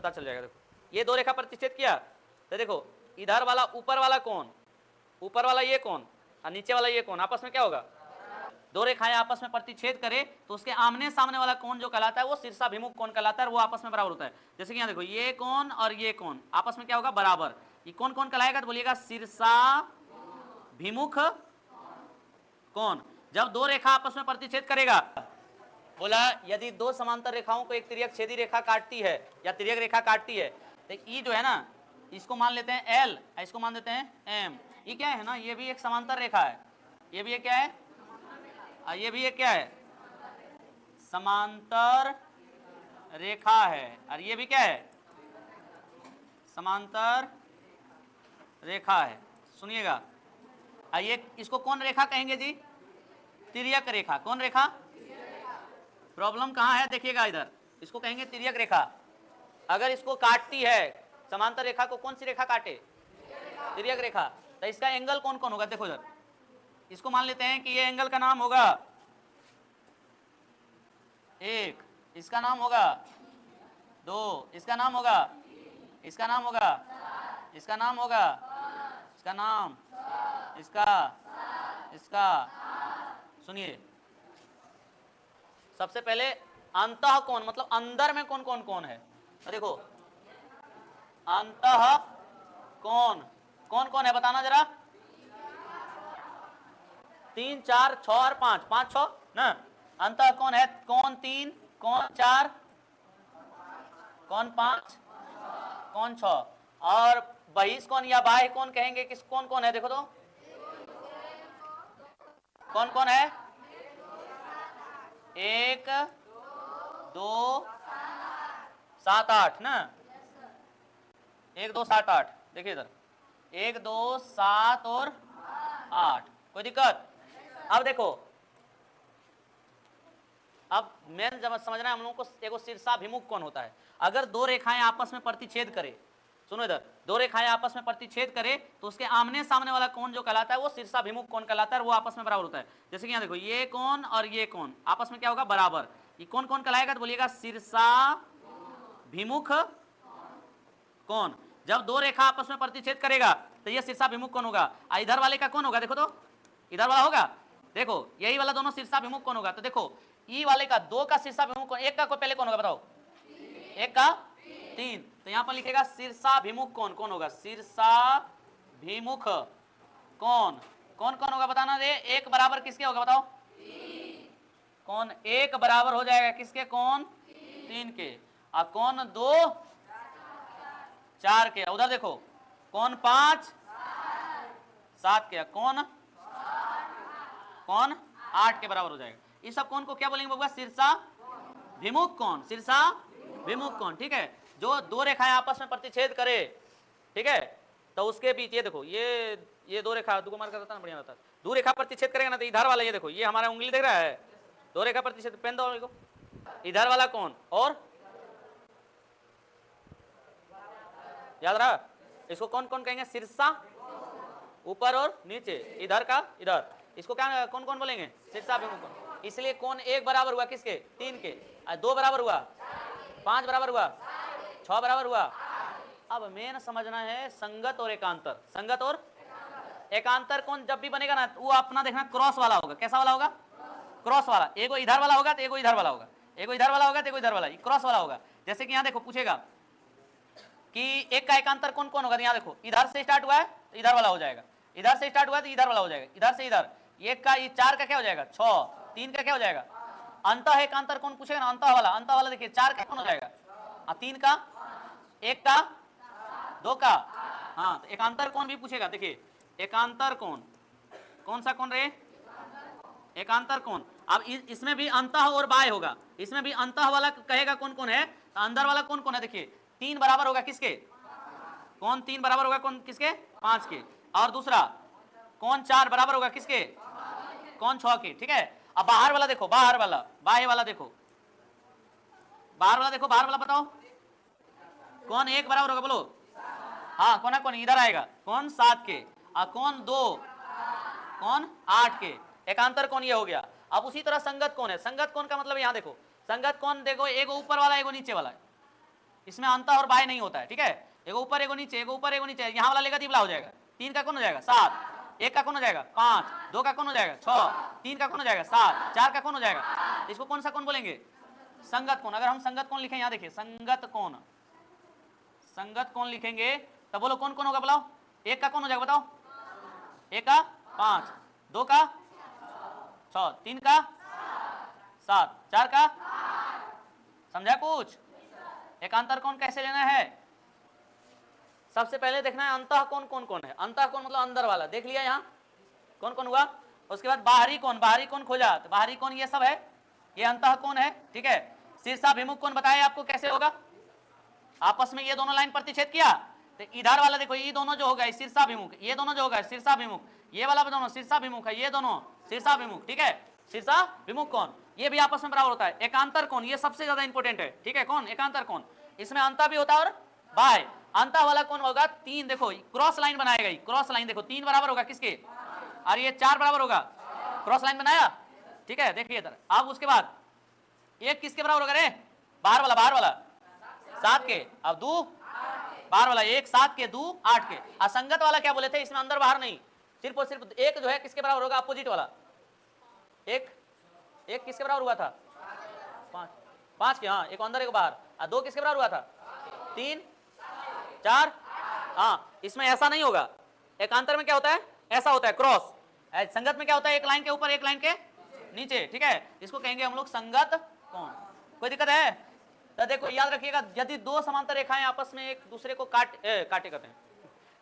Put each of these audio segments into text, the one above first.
पता चल जाएगा। देखो ये दो रेखा प्रतिच्छेद किया तो देखो इधर वाला ऊपर वाला कोण, ऊपर वाला ये कोण और नीचे वाला ये कोण आपस में क्या होगा, दो रेखाएं आपस में प्रतिच्छेद करे तो उसके आमने सामने वाला कोण जो कहलाता है वो शीर्षाभिमुख कोण कहलाता है, और वो आपस में बराबर होता है। जैसे कि यहाँ देखो ये कोण और ये कोण आपस में क्या होगा, बराबर। ये कौन कौन कहलाएगा तो बोलिएगा शीर्षाभिमुख कोण। जब दो रेखा आपस में प्रतिच्छेद करेगा, बोला यदि दो समांतर रेखाओं को एक तिर्यक छेदी रेखा काटती है या तिर्यक रेखा काटती है तो ई जो है ना, इसको मान लेते हैं L, इसको मान देते हैं M। ये क्या है ना, ये भी एक समांतर रेखा है, ये भी एक क्या है, ये भी एक क्या है, समांतर रेखा है, और ये भी क्या है, समांतर रेखा है। सुनिएगा, ये इसको कौन रेखा कहेंगे जी, तिर्यक रेखा। कौन रेखा, प्रॉब्लम कहाँ है देखिएगा इधर, इसको कहेंगे तिर्यक रेखा। अगर इसको काटती है समांतर रेखा को, कौन सी रेखा काटे, तिर्यक रेखा, तो इसका एंगल कौन कौन होगा, देखो इधर, इसको मान लेते हैं कि ये एंगल का नाम होगा 1, इसका नाम होगा 2, इसका नाम होगा, इसका नाम होगा, इसका नाम होगा, इसका नाम, इसका। सुनिए, सबसे पहले अंतः कोण मतलब अंदर में कौन कौन कौन है, तो देखो अंतः कोण कौन कौन है बताना जरा, 3, 4, 6 और 5, 5 6 ना। अंतः कोण है कोण 3, कोण 4, कोण 5, कोण 6, और बहिष्कोण या बाह्य कोण कहेंगे किस, कौन कौन है देखो तो, कौन कौन है, 1 2 7 8 ना, 1 2 7 8, देखिए इधर 1 2 7 और 8, कोई दिक्कत। अब देखो, अब मेन जब समझना है हम लोगों को, एगो शीर्षाभिमुख कोण होता है। अगर दो रेखाएं आपस में प्रतिच्छेद करे, सुनो इधर, दो रेखाएं आपस में प्रतिच्छेद करे तो उसके आमने सामने वाला कोण जो कहलाता है वो शीर्षाभिमुख कोण कहलाता है, वो आपस में बराबर होता है। जैसे कि यहाँ देखो ये कोण और ये कोण आपस में क्या होगा, बराबर। ये कौन कौन कहलाएगा तो बोलिएगा शीर्षाभिमुख कोण। जब दो रेखा आपस में प्रतिच्छेद करेगा तो ये शीर्षाभिमुख कोण होगा। इधर वाले का कौन होगा, देखो तो इधर वाला होगा, देखो यही वाला दोनों शीर्षाभिमुख कोण होगा। तो देखो ई वाले का 2 का शीर्षाभिमुख कोण, एक का कोई पहले कौन होगा बताओ, 1 का 3, तो यहां पर लिखेगा शीर्षाभिमुख कोण। कौन होगा, शीर्षाभिमुख कोण। कौन कौन होगा बताना दे, 1 बराबर किसके होगा बताओ, कौन 1 बराबर हो जाएगा किसके, कौन 3 के, और कौन 2 4 के। उधर देखो कौन 5 7 के, कौन 8 के बराबर हो जाएगा। इस सब कौन को क्या बोलेंगे बाबा, शीर्षाभिमुख कोण, शीर्षाभिमुख कोण। ठीक है, जो दो रेखाएं आपस में प्रतिच्छेद करे, ठीक है, तो उसके बीच ये देखो ये दो रेखा दो मार करता ना, बढ़िया रहता। दो रेखा प्रतिच्छेद करेगा ना तो इधर वाला, ये देखो ये हमारा उंगली देख रहा है, दो रेखा प्रतिच्छेद, पेन दो को, इधर वाला कौन, और याद रहा, इसको कौन कौन कहेंगे, शीर्षा, ऊपर और नीचे, इधर का इधर, इसको क्या कौन कौन बोलेंगे, शीर्षाभिमुख कोण। इसलिए कौन 1 बराबर हुआ किसके, 3 के, 2 बराबर हुआ, 5 बराबर हुआ, 6 बराबर हुआ। अब मेन समझना है संगत और एकांतर। संगत और एकांतर कौन जब भी बनेगा ना वो अपना देखना क्रॉस वाला होगा। कैसा वाला होगा, क्रॉस वाला। एगो इधर वाला होगा तो एगो इधर वाला होगा, एगो इधर वाला होगा तो एगो इधर वाला, क्रॉस वाला होगा। जैसे कि यहाँ देखो पूछेगा कि एक का एकांतर कौन कौन होगा, यहाँ देखो इधर से स्टार्ट हुआ है तो इधर वाला हो जाएगा, इधर से स्टार्ट हुआ है तो इधर वाला हो जाएगा, इधर से इधर। एक का 4 का क्या हो जाएगा 6, 3 का क्या हो जाएगा, अंतः एकांतर कौन पूछेगा ना, अंतः वाला। अंतः वाला देखिए 4 का कौन हो जाएगा, 3 का, 1 का, 2 का, हाँ। तो एकांतर कौन भी पूछेगा, देखिए एकांतर कौन, कौन सा कौन रे, एकांतर कौन। अब इसमें भी अंतः और बाह्य होगा, इसमें भी अंतः वाला कहेगा कौन कौन है, तो अंदर वाला कौन कौन है, देखिए 3 बराबर होगा किसके, कौन 3 बराबर होगा कौन किसके, 5 के, और दूसरा कौन 4 बराबर होगा किसके, कौन 6 के। ठीक है, अब बाहर वाला देखो, बाहर वाला, बाह्य वाला देखो, बाहर वाला देखो, बाहर वाला बताओ कौन 1 बराबर होगा बोलो, हाँ कौन है, कौन इधर आएगा, कौन 7 के, और कौन 2, कौन 8 के। एकांतर कौन ये हो गया। अब उसी तरह संगत कौन है, संगत कौन का मतलब यहाँ देखो, संगत कौन देखो, एगो ऊपर वाला एगो नीचे वाला, इसमें अंत और बाय नहीं होता है, ठीक है। एगो ऊपर एगो नीचे, एगो ऊपर एगो नीचे, यहाँ वाला लेगा तो ये वाला हो जाएगा। 3 का कौन हो जाएगा 7, 1 का कौन हो जाएगा 5, 2 का कौन हो जाएगा 6, 3 का कौन हो जाएगा 7, 4 का कौन हो जाएगा। इसको कौन सा कौन बोलेंगे, संगत कोण। अगर हम संगत कोण लिखें, यहाँ देखिए संगत कोण, संगत कोण लिखेंगे तब बोलो कौन कौन होगा बताओ। 1 का कौन हो जाएगा बताओ, 1 का 5, 2 का 6, 3 का 7, 4 का, समझा कुछ। एकांतर कोण कैसे लेना है, सबसे पहले देखना है अंतः कोण कौन कौन है। अंतः कोण मतलब अंदर वाला, देख लिया यहाँ कौन कौन हुआ। उसके बाद बाहरी कोण, बाहरी कोण खोजा तो बाहरी कोण ये सब है, ये अंतः कोण है, ठीक है। शीर्षाभिमुख कोण बताया आपको कैसे होगा, आपस में ये दोनों लाइन प्रतिच्छेद किया तो इधर वाला देखो, ये दोनों जो होगा शीर्षाभिमुख, ये दोनों जो होगा शीर्षाभिमुख, ये वाला दोनों शीर्षाभिमुख है, ये दोनों शीर्षाभिमुख, ठीक है। शीर्षाभिमुख कोण ये भी आपस में बराबर होता है। एकांतर कोण ये सबसे ज्यादा इंपॉर्टेंट है, ठीक है। कौन एकांतर कोण, इसमें अंतः भी होता है और बाय। अंतः वाला कोण होगा 3, देखो क्रॉस लाइन बनाएगा, क्रॉस लाइन देखो 3 बराबर होगा किसके, और ये 4 बराबर होगा, क्रॉस लाइन बनाया, ठीक है। देखिए इधर अब उसके बाद एक किसके बराबर होगा रे, बाहर वाला, बाहर वाला 7 के, अब 2 बाहर वाला 1 7 के, 2 8 के। असंगत वाला क्या बोले थे, इसमें अंदर बाहर नहीं, सिर्फ और सिर्फ एक जो है किसके बराबर होगा, अपोजिट वाला। एक किसके बराबर हुआ था 5 के, हाँ एक अंदर एक बाहर। 2 किसके बराबर हुआ था 3 4, हाँ इसमें ऐसा नहीं होगा। एकांतर में क्या होता है, ऐसा होता है क्रॉस। संगत में क्या होता है, एक लाइन के ऊपर एक लाइन के नीचे, ठीक है। इसको कहेंगे हम लोग संगत कोण। कोई दिक्कत है तो देखो याद रखिएगा, यदि 2 समांतर रेखाएं आपस में एक दूसरे को काटे कहते हैं।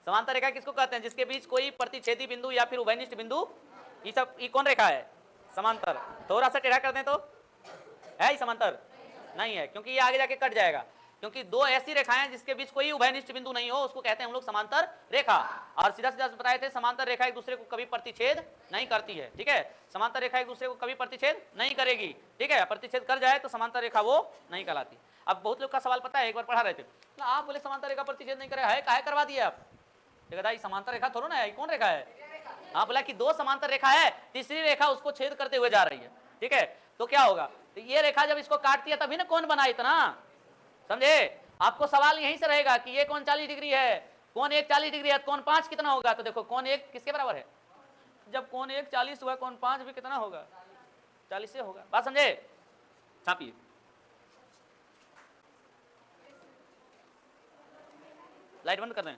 समांतर रेखा किसको कहते हैं, जिसके बीच कोई प्रतिच्छेदी बिंदु या फिर उभयनिष्ठ बिंदु, ये सब ये कौन रेखा है, समांतर। थोड़ा सा टेढ़ा कर दें तो है, समांतर नहीं है, क्योंकि ये आगे जाके कट जाएगा। क्योंकि 2 ऐसी रेखाएं जिसके बीच कोई उभयनिष्ठ बिंदु नहीं हो, उसको कहते हैं हम लोग समांतर रेखा। और सीधा सीधा बताए थे, समांतर रेखा एक दूसरे को कभी प्रतिच्छेद नहीं करती है, ठीक है। समांतर रेखा एक दूसरे को कभी प्रतिच्छेद नहीं करेगी, ठीक है। प्रतिच्छेद कर जाए तो समांतर रेखा वो नहीं कहलाती। अब बहुत लोग का सवाल पता है, एक बार पढ़ा रहे थे, आप बोले समांतर रेखा प्रतिच्छेद नहीं करे है, काहे करवा दिए आप। देखा समांतर रेखा थोड़ा ना है, कौन रेखा है। हाँ बोला कि 2 समांतर रेखा है, तीसरी रेखा उसको छेद करते हुए जा रही है, ठीक है। तो क्या होगा, तो ये रेखा जब इसको काटती है तभी ना कौन बना इतना, समझे। आपको सवाल यहीं से रहेगा कि ये कौन 40 डिग्री है, कौन 1 40 डिग्री है, कौन 5 कितना होगा। तो देखो कौन 1 किसके बराबर है, जब कौन 1 40 हुआ, कौन 5 भी कितना होगा, 40 से होगा। बात समझे, छापिए। लाइट बंद कर दें।